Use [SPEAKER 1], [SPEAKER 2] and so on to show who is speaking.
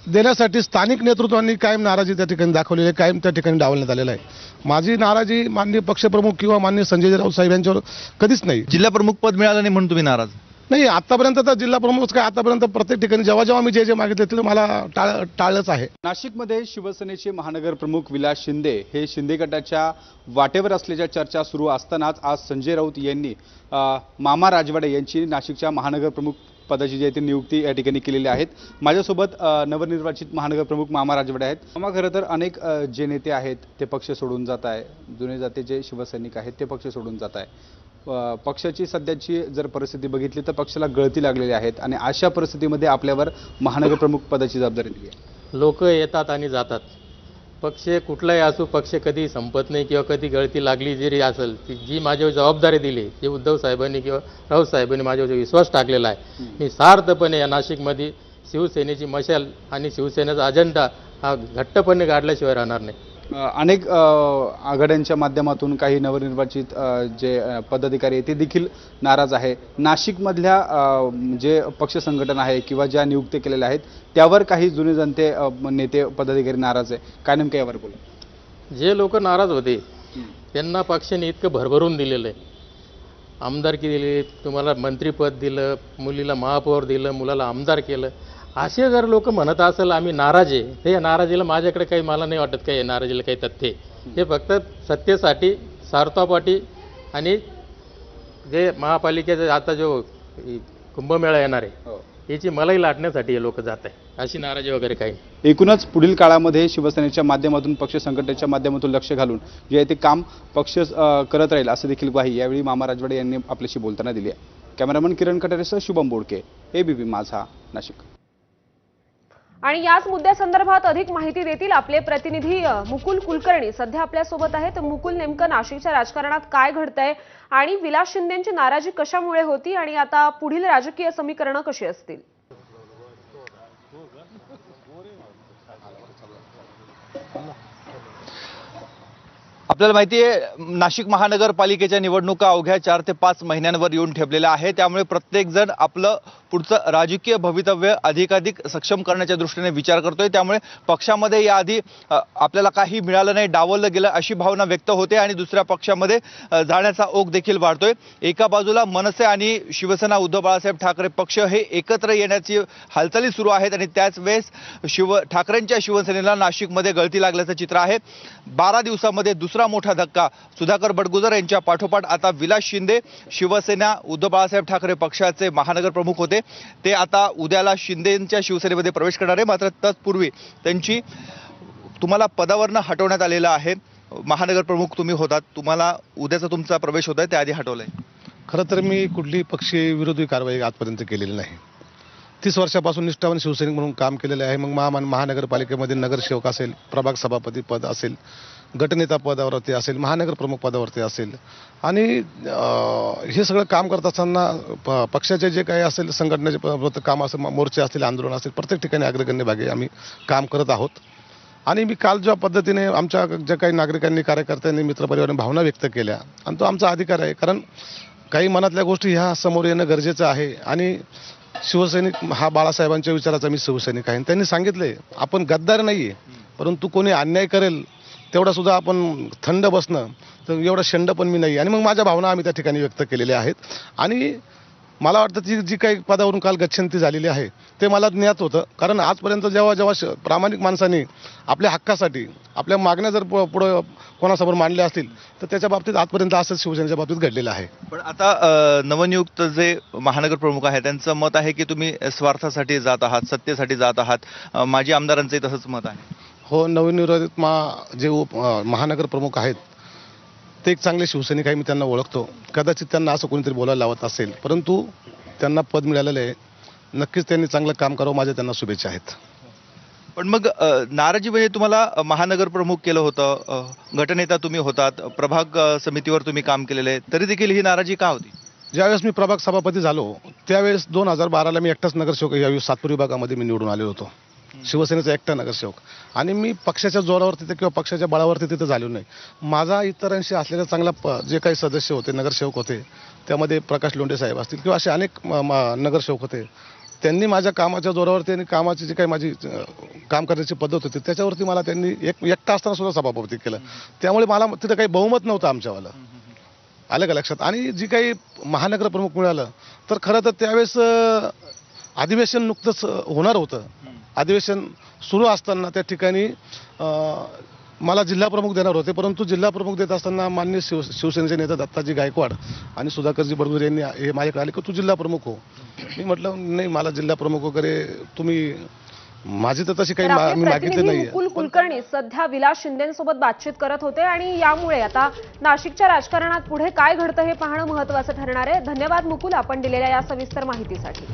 [SPEAKER 1] देण्यासाठी स्थानिक नेतृत्वांनी कायम नाराजी त्या ठिकाणी दाखवलेली आहे, कायम त्या ठिकाणी डावलण्यात आलेलं आहे। माझी नाराजी माननीय पक्षप्रमुख किंवा माननीय संजय राऊत साहेब यांच्यावर कधीच नाही।
[SPEAKER 2] जिल्हा प्रमुख पद मिळालं नाही म्हणून तुम्ही नाराज?
[SPEAKER 1] नाही, आतापर्यंत तर जिल्हा प्रमुख काय, आतापर्यंत प्रत्येक ठिकाणी जेव्हा जेव्हा मी जे मागितले ते मला टाळलंच आहे।
[SPEAKER 3] नाशिकमध्ये शिवसेनेचे महानगर प्रमुख विलास शिंदे हे शिंदे गटाच्या वाटेवर असल्याच्या चर्चा सुरू असतानाच आज संजय राऊत यांनी मामा राजवाडे यांची नाशिकच्या महानगर प्रमुख पदाची जी आहे ती नियुक्ती या ठिकाणी केलेली आहेत। माझ्यासोबत नवनिर्वाचित महानगर प्रमुख मामा राजवाडे आहेत। मामा, खरं तर अनेक जे नेते आहेत ते पक्ष सोडून जात आहे, जुने जाते जे शिवसैनिक आहेत ते पक्ष सोडून जात आहे। पक्षाची सध्याची जर परिस्थिती बघितली तर पक्षाला गळती लागलेली आहेत आणि अशा परिस्थितीमध्ये आपल्यावर महानगर प्रमुख पदाची जबाबदारी दिली आहे।
[SPEAKER 4] लोक येतात आणि जातात, पक्ष कुठलाही असो, पक्ष कधी संपत नाही किंवा कधी गळती लागली जरी असेल, ती जी माझ्यावर जबाबदारी दिली, जी उद्धव साहेबांनी किंवा राऊत साहेबांनी माझ्यावर विश्वास टाकलेला आहे, मी सार्थपणे या नाशिकमध्ये शिवसेनेची मशाल आणि शिवसेनेचा अजेंडा हा घट्टपणे गाडल्याशिवाय राहणार नाही।
[SPEAKER 3] अनेक आघाड्यांच्या माध्यमातून काही नवनिर्वाचित जे पदाधिकारी आहेत ते देखील नाराज आहे। नाशिकमधल्या जे पक्ष संघटना आहे किंवा ज्या नियुक्त्या केलेल्या आहेत त्यावर काही जुने जनते नेते पदाधिकारी नाराज आहे, काय नेमकं यावर बोला?
[SPEAKER 4] जे लोक नाराज होते त्यांना पक्षाने इतकं भरभरून दिलेलं आहे, आमदारकी दिली, तुम्हाला मंत्रीपद दिलं, मुलीला महापौर दिलं, मुलाला आमदार केलं, असे जर लोक म्हणत असेल आम्ही नाराज आहे, तर या नाराजीला माझ्याकडे काही, मला नाही वाटत काही नाराजीला काही तथ्य आहे। हे फक्त सत्तेसाठी, स्वार्थापाठी आणि जे महापालिकेचा आता जो कुंभमेळा येणार आहे याची मलाई लाटण्यासाठी हे लोक जात आहे, अशी नाराजी वगैरे काही नाही।
[SPEAKER 3] एकूणच पुढील काळामध्ये शिवसेनेच्या माध्यमातून, पक्ष संघटनेच्या माध्यमातून लक्ष घालून जे आहे ते काम पक्ष करत राहील असं देखील ग्वाही यावेळी मामा राजवाडे यांनी आपल्याशी बोलताना दिली आहे। कॅमेरामन किरण कटारेसह शुभम बोडके, एबीपी माझा, नाशिक।
[SPEAKER 5] आणि याच मुद्द्यासंदर्भात अधिक माहिती देतील आपले प्रतिनिधी मुकुल कुलकर्णी सध्या आपल्या सोबत आहेत। मुकुल, नेमकं नाशिकच्या राजकारणात काय घडतंय आणि विलास शिंदेंची नाराजी कशामुळे होती आणि आता पुढील राजकीय समीकरणं कशी असतील?
[SPEAKER 2] आपल्याला माहिती आहे नाशिक महानगरपालिकेच्या निवडणुका अवघ्या 4 ते 5 महिन्यांवर येऊन ठेपलेल्या आहे, त्यामुळे प्रत्येक जण आपलं पुढचं राजकीय भवितव्य अधिकाधिक सक्षम करण्याच्या दृष्टीने विचार करतोय। त्यामुळे पक्षामध्ये याआधी आपल्याला काही मिळालं नाही, डावललं गेलं अशी भावना व्यक्त होते आणि दुसऱ्या पक्षामध्ये जाण्याचा ओघ देखील वाढतोय। एका बाजूला मनसे आणि शिवसेना, उद्धव बाळासाहेब ठाकरे पक्ष हे एकत्र येण्याची हालचाली सुरू आहेत आणि त्याच वेळेस ठाकरेंच्या शिवसेनेला नाशिकमध्ये गळती लागल्याचं चित्र आहे। 12 दिवसामध्ये दुसरा मोठा धक्का, सुधाकर बडगुजर यांच्या पाठोपाठ आता विलास शिंदे, शिवसेना उद्धव बाळासाहेब ठाकरे पक्षाचे महानगर प्रमुख होते, ते आता उद्याला शिंदेंच्या शिवसेनेमध्ये प्रवेश करणार आहे। मात्र तत्पूर्वी त्यांची तुम्हाला पदावरनं हटवण्यात आलेलं आहे। महानगर प्रमुख तुम्ही होतात, तुम्हाला उद्याचा तुमचा प्रवेश होत आहे, त्याआधी हटवलंय।
[SPEAKER 1] खरं तर मी कुठली पक्षीय विरोधी कारवाई आजपर्यंत केलेली नाही। 30 वर्षापासून निष्ठावान शिवसैनिक म्हणून काम केलेले आहे। मग महानगरपालिकेमध्ये नगरसेवक असेल, प्रभाग सभापती पद असेल, गटनेता पदावरती असेल, महानगर प्रमुख पदावरती असेल आणि हे सगळं काम करत असताना पक्षाचे जे काही असेल, संघटनेचे काम असेल, मोर्चे असतील, आंदोलन असेल, प्रत्येक ठिकाणी अग्रगण्य भागी आम्ही काम करत आहोत। आणि मी काल ज्या पद्धतीने आमच्या ज्या काही नागरिकांनी, कार्यकर्त्यांनी, मित्रपरिवारांनी भावना व्यक्त केल्या आणि तो आमचा अधिकार आहे, कारण काही मनातल्या गोष्टी ह्या समोर येणं गरजेचं आहे। आणि शिवसैनिक हा बाळासाहेबांच्या विचाराचा मी शिवसैनिक आहे। त्यांनी सांगितले आपण गद्दार नाहीये, परंतु कोणी अन्याय करेल तेवढा सुद्धा आपण थंड बसणं, तर एवढा शंड पण मी नाही। आणि मग माझ्या भावना आम्ही त्या ठिकाणी व्यक्त केलेल्या आहेत। आणि मला वाटतं जी काही पदावरून काल गच्छंती झालेली आहे ते मला ज्ञात होतं, कारण आजपर्यंत जेव्हा प्रामाणिक माणसांनी आपल्या हक्कासाठी आपल्या मागण्या जर पुढे कोणासमोर मांडल्या असतील तर त्याच्या बाबतीत आजपर्यंत असंच शिवसेनेच्या बाबतीत घडलेलं आहे।
[SPEAKER 2] पण आता नवनियुक्त जे महानगर प्रमुख आहे त्यांचं मत आहे की तुम्ही स्वार्थासाठी जात आहात, सत्तेसाठी जात आहात। माजी आमदारांचंही तसंच मत आहे।
[SPEAKER 1] हो, नवनिर्वाचित जे महानगर प्रमुख आहेत ते एक चांगले शिवसैनिक आहे, मी त्यांना ओळखतो। कदाचित त्यांना असं कोणीतरी बोलायला लावत असेल, परंतु त्यांना पद मिळालेलं आहे, नक्कीच त्यांनी चांगलं काम करावं, माझ्या त्यांना शुभेच्छा आहेत।
[SPEAKER 2] पण मग नाराजी म्हणजे तुम्हाला महानगर प्रमुख केलं होतं, गटनेता तुम्ही होतात, प्रभाग समितीवर तुम्ही काम केलेलं आहे, तरी देखील ही नाराजी का होती?
[SPEAKER 1] ज्यावेळेस मी प्रभाग सभापती झालो त्यावेळेस 2012ला मी एकटाच नगरसेवक यावेळी सातपूर विभागामध्ये मी निवडून आलेलो होतो, शिवसेनेचा एकटा नगरसेवक। आणि मी पक्षाच्या जोरावरती किंवा पक्षाच्या बळावरती तिथे झालो नाही। माझा इतरांशी असलेला चांगला जे काही सदस्य होते, नगरसेवक होते, त्यामध्ये प्रकाश लोंढे साहेब असतील किंवा असे अनेक नगरसेवक होते, त्यांनी माझ्या कामाच्या जोरावरती आणि कामाची जी काही माझी काम करण्याची पद्धत होती त्याच्यावरती मला त्यांनी एकटा असताना सुद्धा सभापती केलं. त्यामुळे मला तिथं काही बहुमत नव्हतं आमच्यावालं. आलं का लक्षात? आणि जी काही महानगर प्रमुख मिळालं तर खरं तर त्यावेळेस अधिवेशन नुकतंच होणार होतं. अधिवेशन सुरू असताना त्या ठिकाणी मला जिल्हा प्रमुख देणार होते, परंतु जिल्हा प्रमुख देत असताना माननीय शिवसेनेचे नेते दत्ताजी गायकवाड आणि सुधाकरजी बडगुजर यांनी हे माझ्याकडे आले की तू जिल्हा प्रमुख हो. मी म्हटलं नाही, मला जिल्हा प्रमुख वगैरे तुम्ही, माझी तर तशी काही
[SPEAKER 5] तर आपले
[SPEAKER 1] मी मागितली
[SPEAKER 5] प्रतिनिधी
[SPEAKER 1] नाहीये.
[SPEAKER 5] मुकुल कुलकर्णी सध्या विलास शिंदेसोबत बातचीत करत होते आणि यामुळे आता नाशिकच्या राजकारणात पुढे काय घडतं हे पाहणं महत्त्वाचं ठरणार आहे. धन्यवाद मुकुल, आपण दिलेल्या या सविस्तर माहितीसाठी.